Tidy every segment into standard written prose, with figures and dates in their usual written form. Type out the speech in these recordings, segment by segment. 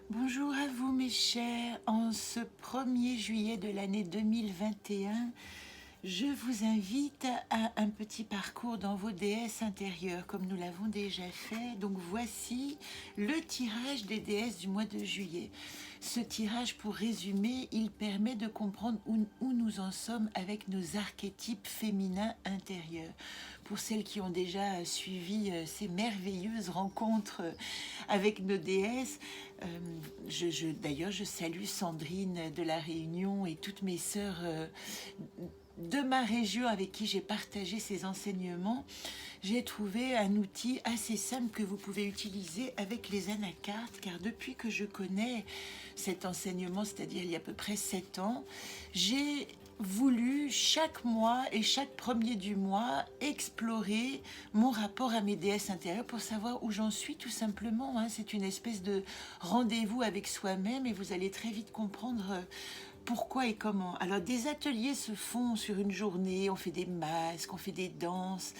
Bonjour à vous mes chers, en ce 1er juillet de l'année 2021, je vous invite à un petit parcours dans vos déesses intérieures comme nous l'avons déjà fait. Donc voici le tirage des déesses du mois de juillet. Ce tirage, pour résumer, il permet de comprendre où nous en sommes avec nos archétypes féminins intérieurs. Pour celles qui ont déjà suivi ces merveilleuses rencontres avec nos déesses, d'ailleurs je salue Sandrine de la Réunion et toutes mes sœurs de ma région avec qui j'ai partagé ces enseignements. J'ai trouvé un outil assez simple que vous pouvez utiliser avec les anacartes, car depuis que je connais cet enseignement, c'est-à-dire il y a à peu près 7 ans, j'ai voulu chaque mois et chaque premier du mois explorer mon rapport à mes déesses intérieures pour savoir où j'en suis tout simplement. C'est une espèce de rendez-vous avec soi-même et vous allez très vite comprendre pourquoi et comment. Alors des ateliers se font sur une journée, on fait des masques, on fait des danses.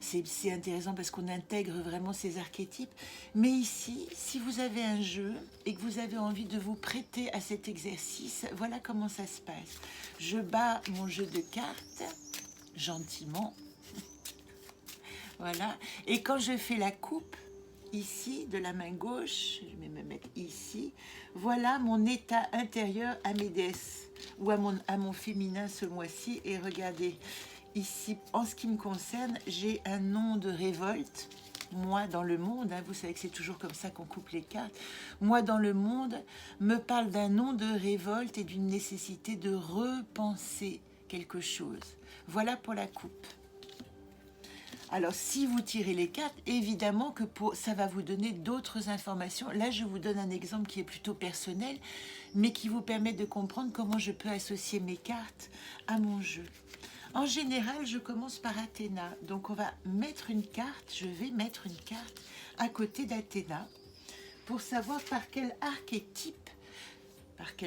C'est intéressant parce qu'on intègre vraiment ces archétypes. Mais ici, si vous avez un jeu et que vous avez envie de vous prêter à cet exercice, voilà comment ça se passe. Je bats mon jeu de cartes, gentiment. Voilà. Et quand je fais la coupe, ici, de la main gauche, je vais me mettre ici, voilà mon état intérieur à mes déesses, ou à mon féminin ce mois-ci. Et regardez, ici, en ce qui me concerne, j'ai un nom de révolte. Moi dans le monde, vous savez que c'est toujours comme ça qu'on coupe les cartes. Moi dans le monde me parle d'un nom de révolte et d'une nécessité de repenser quelque chose. Voilà pour la coupe. Alors, si vous tirez les cartes, évidemment que ça va vous donner d'autres informations. Là, je vous donne un exemple qui est plutôt personnel, mais qui vous permet de comprendre comment je peux associer mes cartes à mon jeu. En général, je commence par Athéna. Donc, on va mettre une carte, je vais mettre une carte à côté d'Athéna pour savoir par quel archétype,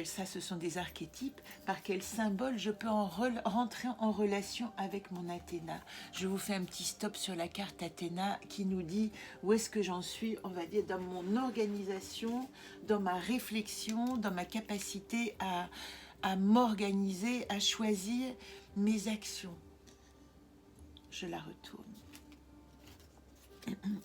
ça ce sont des archétypes, par quel symbole je peux rentrer en relation avec mon Athéna. Je vous fais un petit stop sur la carte Athéna qui nous dit où est-ce que j'en suis, on va dire, dans mon organisation, dans ma réflexion, dans ma capacité à m'organiser, à choisir mes actions. Je la retourne.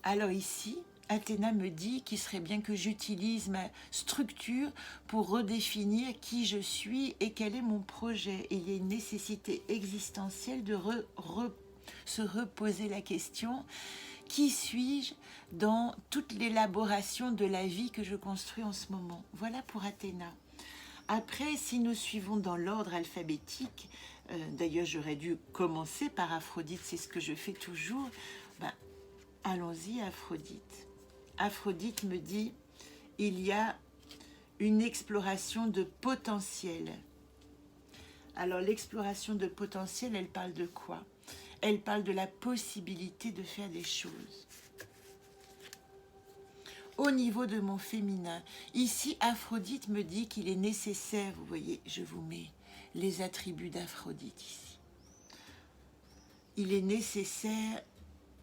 Alors ici, Athéna me dit qu'il serait bien que j'utilise ma structure pour redéfinir qui je suis et quel est mon projet. Et il y a une nécessité existentielle de se reposer la question: qui suis-je dans toute l'élaboration de la vie que je construis en ce moment? Voilà pour Athéna. Après, si nous suivons dans l'ordre alphabétique, d'ailleurs j'aurais dû commencer par Aphrodite, c'est ce que je fais toujours, allons-y, Aphrodite. Aphrodite me dit, il y a une exploration de potentiel. Alors l'exploration de potentiel, elle parle de quoi? Elle parle de la possibilité de faire des choses. Au niveau de mon féminin, ici Aphrodite me dit qu'il est nécessaire, vous voyez, je vous mets les attributs d'Aphrodite ici. Il est nécessaire.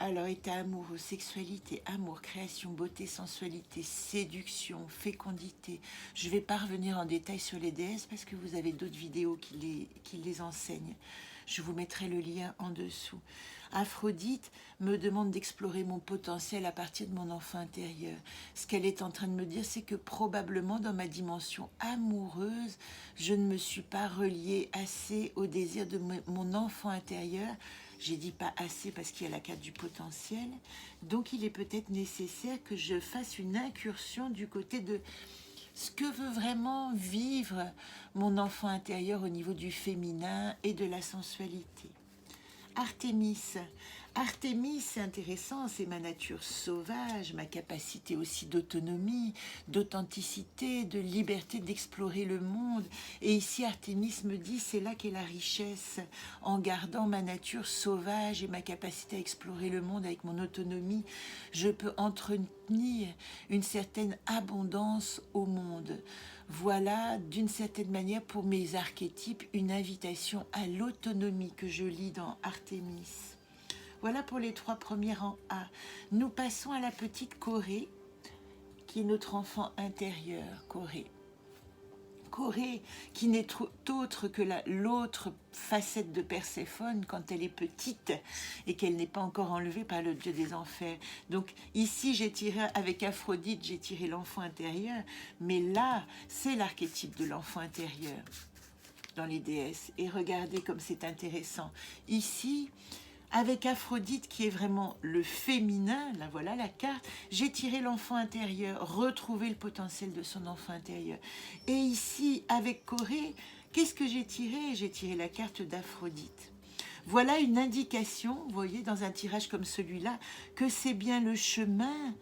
Alors, état amoureux, sexualité, amour, création, beauté, sensualité, séduction, fécondité. Je vais pas revenir en détail sur les déesses parce que vous avez d'autres vidéos qui les enseignent. Je vous mettrai le lien en dessous. Aphrodite me demande d'explorer mon potentiel à partir de mon enfant intérieur. Ce qu'elle est en train de me dire, c'est que probablement dans ma dimension amoureuse, je ne me suis pas reliée assez au désir de mon enfant intérieur. J'ai dit pas assez parce qu'il y a la carte du potentiel. Donc il est peut-être nécessaire que je fasse une incursion du côté de ce que veut vraiment vivre mon enfant intérieur au niveau du féminin et de la sensualité. Artémis. Artémis, c'est intéressant, c'est ma nature sauvage, ma capacité aussi d'autonomie, d'authenticité, de liberté d'explorer le monde. Et ici, Artémis me dit, c'est là qu'est la richesse, en gardant ma nature sauvage et ma capacité à explorer le monde avec mon autonomie, je peux entretenir une certaine abondance au monde. Voilà, d'une certaine manière, pour mes archétypes, une invitation à l'autonomie que je lis dans Artémis. Voilà pour les 3 premiers en A. Nous passons à la petite Corée, qui est notre enfant intérieur, Corée. Corée, qui n'est autre que l'autre facette de Perséphone quand elle est petite et qu'elle n'est pas encore enlevée par le dieu des enfers. Donc ici, j'ai tiré avec Aphrodite, j'ai tiré l'enfant intérieur, mais là, c'est l'archétype de l'enfant intérieur dans les déesses. Et regardez comme c'est intéressant. Ici, avec Aphrodite qui est vraiment le féminin, là voilà la carte, j'ai tiré l'enfant intérieur, retrouver le potentiel de son enfant intérieur. Et ici, avec Corée, qu'est-ce que j'ai tiré? J'ai tiré la carte d'Aphrodite. Voilà une indication, vous voyez, dans un tirage comme celui-là, que c'est bien le chemin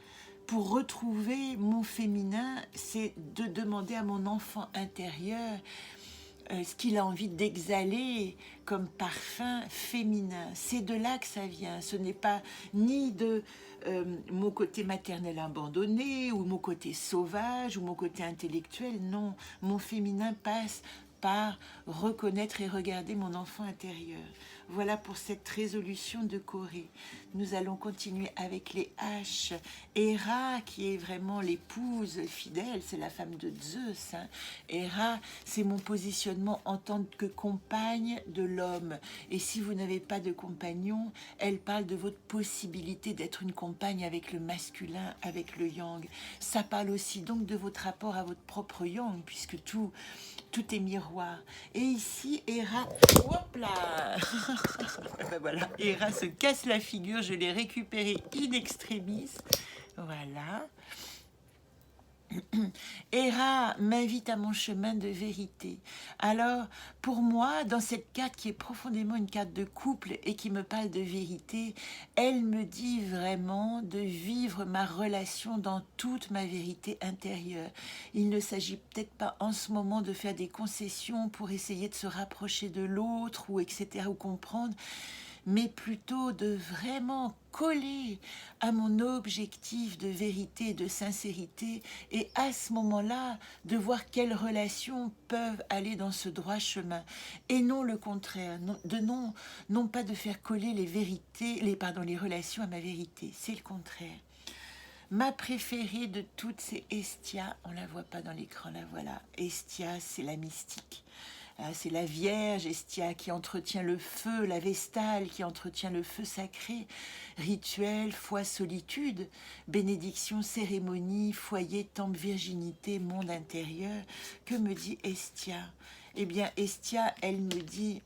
pour retrouver mon féminin, c'est de demander à mon enfant intérieur ce qu'il a envie d'exhaler comme parfum féminin. C'est de là que ça vient. Ce n'est pas ni de mon côté maternel abandonné, ou mon côté sauvage, ou mon côté intellectuel. Non, mon féminin passe par reconnaître et regarder mon enfant intérieur. Voilà pour cette résolution de Corée. Nous allons continuer avec les H. Héra, qui est vraiment l'épouse fidèle, c'est la femme de Zeus. Héra, c'est mon positionnement en tant que compagne de l'homme. Et si vous n'avez pas de compagnon, elle parle de votre possibilité d'être une compagne avec le masculin, avec le yang. Ça parle aussi donc de votre rapport à votre propre yang, puisque tout est miroir. Et ici, Héra, hop là ben voilà, Héra se casse la figure, je l'ai récupérée in extremis. Voilà. Héra m'invite à mon chemin de vérité. Alors, pour moi, dans cette carte qui est profondément une carte de couple et qui me parle de vérité, elle me dit vraiment de vivre ma relation dans toute ma vérité intérieure. Il ne s'agit peut-être pas en ce moment de faire des concessions pour essayer de se rapprocher de l'autre ou etc. ou comprendre, mais plutôt de vraiment coller à mon objectif de vérité et de sincérité, et à ce moment-là, de voir quelles relations peuvent aller dans ce droit chemin, et non le contraire, non pas de faire coller les relations à ma vérité, c'est le contraire. Ma préférée de toutes, c'est Hestia, on la voit pas dans l'écran, la voilà. Hestia, c'est la mystique. C'est la Vierge Hestia qui entretient le feu, la Vestale qui entretient le feu sacré, rituel, foi, solitude, bénédiction, cérémonie, foyer, temple, virginité, monde intérieur. Que me dit Hestia? Eh bien, Hestia, elle me dit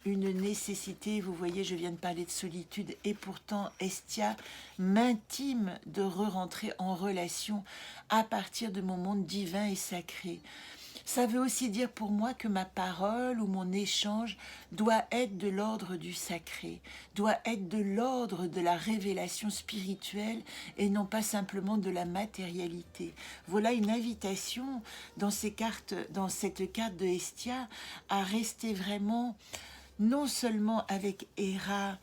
une nécessité. Vous voyez, je viens de parler de solitude, et pourtant Hestia m'intime de re-rentrer en relation à partir de mon monde divin et sacré. Ça veut aussi dire pour moi que ma parole ou mon échange doit être de l'ordre du sacré, doit être de l'ordre de la révélation spirituelle et non pas simplement de la matérialité. Voilà une invitation dans cette carte de Hestia à rester vraiment non seulement avec Héra,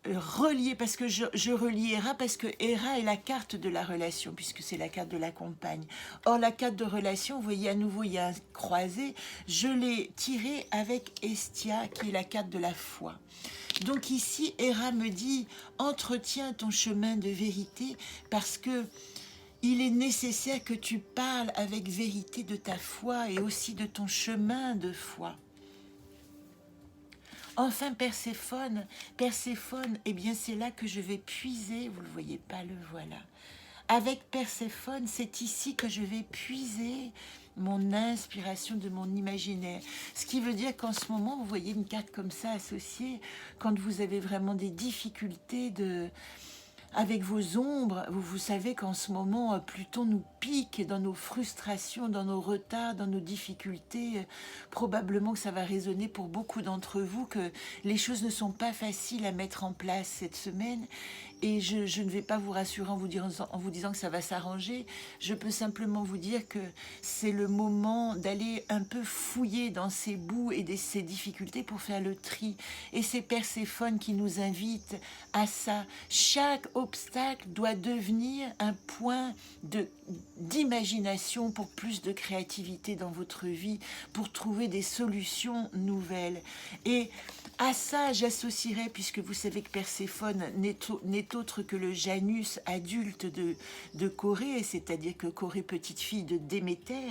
relié, parce que je relie Héra, parce que Héra est la carte de la relation, puisque c'est la carte de la compagne. Or, la carte de relation, vous voyez à nouveau, il y a un croisé, je l'ai tiré avec Hestia, qui est la carte de la foi. Donc ici, Héra me dit, entretiens ton chemin de vérité, parce que il est nécessaire que tu parles avec vérité de ta foi et aussi de ton chemin de foi. Enfin, Perséphone, eh bien c'est là que je vais puiser, vous ne le voyez pas, le voilà. Avec Perséphone, c'est ici que je vais puiser mon inspiration de mon imaginaire. Ce qui veut dire qu'en ce moment, vous voyez une carte comme ça associée, quand vous avez vraiment des difficultés avec vos ombres, vous savez qu'en ce moment, Pluton nous pique dans nos frustrations, dans nos retards, dans nos difficultés. Probablement que ça va résonner pour beaucoup d'entre vous, que les choses ne sont pas faciles à mettre en place cette semaine. Et je ne vais pas vous rassurer en vous disant que ça va s'arranger. Je peux simplement vous dire que c'est le moment d'aller un peu fouiller dans ces bouts et ces difficultés pour faire le tri. Et c'est Perséphone qui nous invite à ça. Chaque obstacle doit devenir un point d'imagination, pour plus de créativité dans votre vie, pour trouver des solutions nouvelles. Et à ça, j'associerais, puisque vous savez que Perséphone n'est autre que le Janus adulte de Corée, c'est-à-dire que Corée, petite fille de Déméter.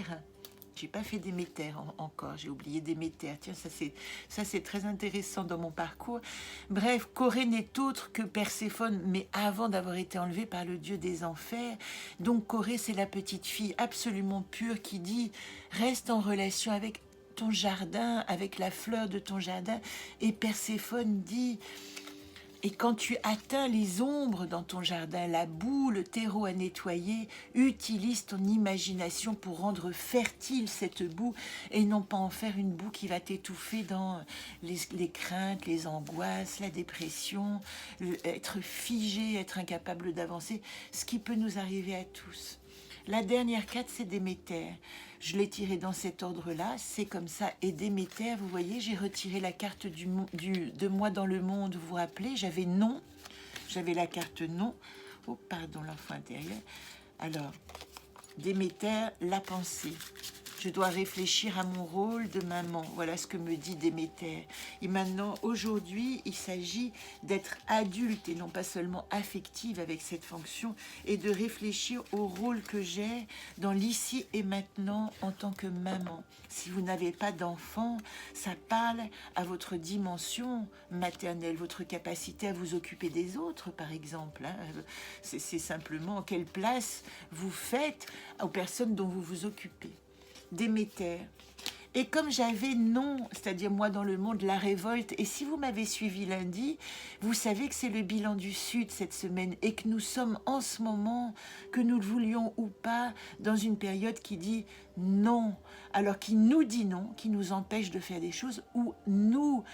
J'ai pas fait Déméter encore, j'ai oublié Déméter. Tiens, ça c'est très intéressant dans mon parcours. Bref, Corée n'est autre que Perséphone, mais avant d'avoir été enlevée par le dieu des enfers. Donc Corée, c'est la petite fille absolument pure qui dit « Reste en relation avec ton jardin, avec la fleur de ton jardin. » Et Perséphone dit « Et quand tu atteins les ombres dans ton jardin, la boue, le terreau à nettoyer, utilise ton imagination pour rendre fertile cette boue et non pas en faire une boue qui va t'étouffer dans les craintes, les angoisses, la dépression, être figé, être incapable d'avancer, ce qui peut nous arriver à tous. » La dernière carte, c'est Déméter. Je l'ai tirée dans cet ordre-là, c'est comme ça. Et Déméter, vous voyez, j'ai retiré la carte de moi dans le monde, vous vous rappelez, j'avais non, j'avais la carte non. Oh, pardon, l'enfant intérieur. Alors, Déméter, la pensée. Je dois réfléchir à mon rôle de maman. Voilà ce que me dit Déméter. Et maintenant, aujourd'hui, il s'agit d'être adulte et non pas seulement affective avec cette fonction et de réfléchir au rôle que j'ai dans l'ici et maintenant en tant que maman. Si vous n'avez pas d'enfant, ça parle à votre dimension maternelle, votre capacité à vous occuper des autres, par exemple. C'est simplement quelle place vous faites aux personnes dont vous vous occupez. Déméter. Et comme j'avais non, c'est-à-dire moi dans le monde, la révolte, et si vous m'avez suivi lundi, vous savez que c'est le bilan du Sud cette semaine et que nous sommes en ce moment, que nous le voulions ou pas, dans une période qui dit non, alors qui nous dit non, qui nous empêche de faire des choses, où nous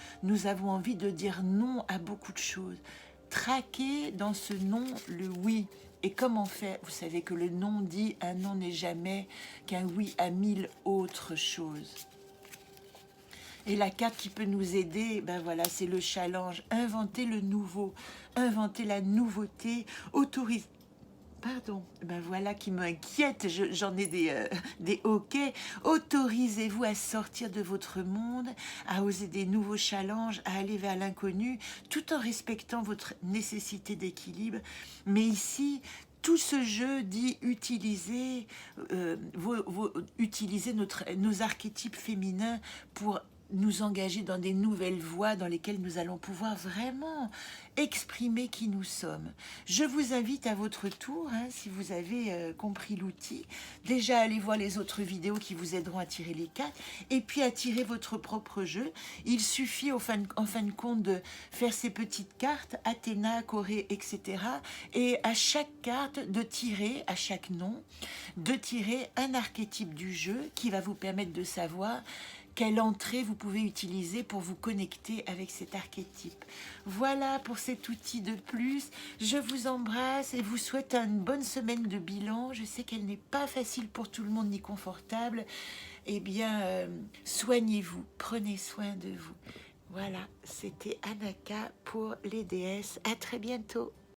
avons envie de dire non à beaucoup de choses. Traquer dans ce non le oui. Et comment faire? Vous savez que le non dit un non n'est jamais qu'un oui à 1000 autres choses. Et la carte qui peut nous aider, ben voilà, c'est le challenge. Inventer le nouveau, inventer la nouveauté, autoriser. Pardon, ben voilà qui m'inquiète, j'en ai des hoquets. Autorisez-vous à sortir de votre monde, à oser des nouveaux challenges, à aller vers l'inconnu, tout en respectant votre nécessité d'équilibre. Mais ici, tout ce jeu dit utiliser, utiliser nos archétypes féminins pour nous engager dans des nouvelles voies dans lesquelles nous allons pouvoir vraiment exprimer qui nous sommes. Je vous invite à votre tour, si vous avez compris l'outil, déjà allez voir les autres vidéos qui vous aideront à tirer les cartes et puis à tirer votre propre jeu. Il suffit en fin de compte de faire ces petites cartes, Athéna, Corée, etc. Et à chaque carte de tirer, à chaque nom, de tirer un archétype du jeu qui va vous permettre de savoir quelle entrée vous pouvez utiliser pour vous connecter avec cet archétype. Voilà pour cet outil de plus. Je vous embrasse et vous souhaite une bonne semaine de bilan. Je sais qu'elle n'est pas facile pour tout le monde ni confortable. Eh bien, soignez-vous, prenez soin de vous. Voilà, c'était Anaka pour les déesses. À très bientôt.